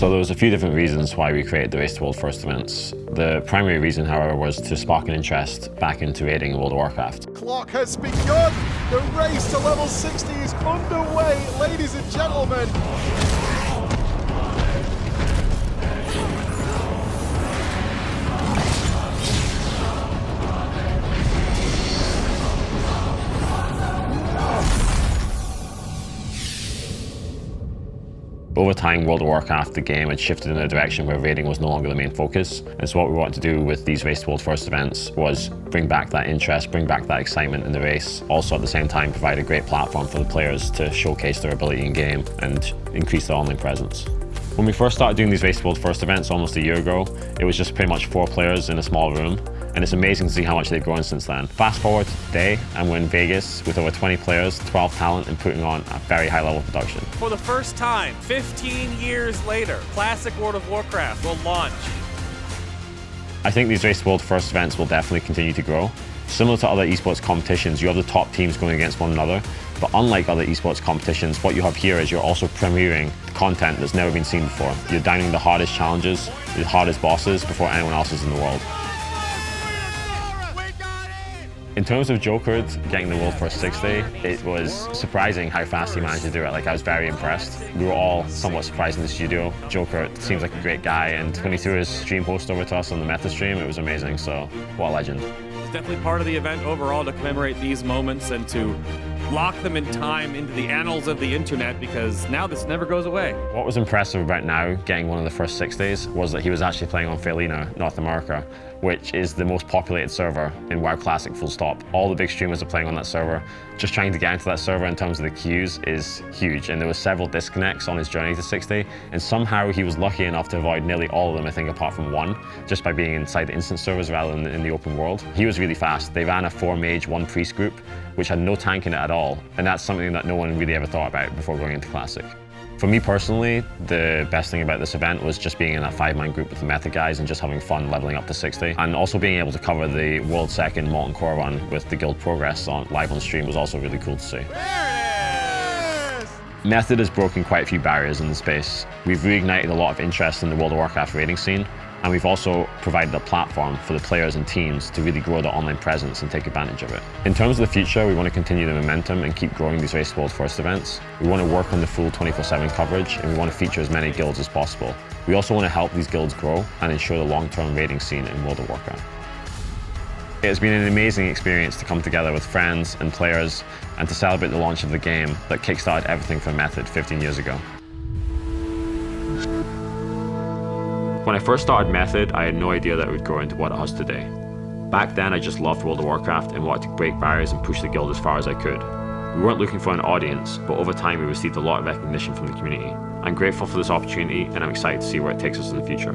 So there was a few different reasons why we created the Race to World First events. The primary reason, however, was to spark an interest back into raiding in World of Warcraft. Clock has begun! The race to level 60 is underway, ladies and gentlemen! Over time, World of Warcraft, the game, had shifted in a direction where raiding was no longer the main focus. And so what we wanted to do with these Race to World First events was bring back that interest, bring back that excitement in the race. Also at the same time, provide a great platform for the players to showcase their ability in game and increase their online presence. When we first started doing these Race to World First events almost a year ago, it was just pretty much 4 players in a small room. And it's amazing to see how much they've grown since then. Fast forward to today, and we're in Vegas with over 20 players, 12 talent, and putting on a very high level of production. For the first time, 15 years later, Classic World of Warcraft will launch. I think these Race to World First events will definitely continue to grow. Similar to other esports competitions, you have the top teams going against one another, but unlike other esports competitions, what you have here is you're also premiering content that's never been seen before. You're downing the hardest challenges, the hardest bosses before anyone else is in the world. In terms of Joker getting the World First 60, it was surprising how fast he managed to do it. Like, I was very impressed. We were all somewhat surprised in the studio. Joker seems like a great guy, and when he threw his stream host over to us on the meta stream, it was amazing, so what a legend. It's definitely part of the event overall to commemorate these moments and to lock them in time into the annals of the internet, because now this never goes away. What was impressive about now getting one of the first 60s was that he was actually playing on Felina, North America, which is the most populated server in WoW Classic, full stop. All the big streamers are playing on that server. Just trying to get into that server in terms of the queues is huge, and there were several disconnects on his journey to 60, and somehow he was lucky enough to avoid nearly all of them, I think, apart from one, just by being inside the instance servers rather than in the open world. He was really fast. They ran a 4 mage, 1 priest group, which had no tank in it at all, and that's something that no one really ever thought about before going into Classic. For me personally, the best thing about this event was just being in that 5-man group with the meta guys and just having fun leveling up to 60. And also being able to cover the World 2nd Molten Core run with the guild progress live on stream was also really cool to see. There it is! Method has broken quite a few barriers in the space. We've reignited a lot of interest in the World of Warcraft raiding scene, and we've also provided a platform for the players and teams to really grow their online presence and take advantage of it. In terms of the future, we want to continue the momentum and keep growing these Race to World First events. We want to work on the full 24/7 coverage, and we want to feature as many guilds as possible. We also want to help these guilds grow and ensure the long-term raiding scene in World of Warcraft. It has been an amazing experience to come together with friends and players and to celebrate the launch of the game that kickstarted everything for Method 15 years ago. When I first started Method, I had no idea that it would grow into what it has today. Back then, I just loved World of Warcraft and wanted to break barriers and push the guild as far as I could. We weren't looking for an audience, but over time we received a lot of recognition from the community. I'm grateful for this opportunity, and I'm excited to see where it takes us in the future.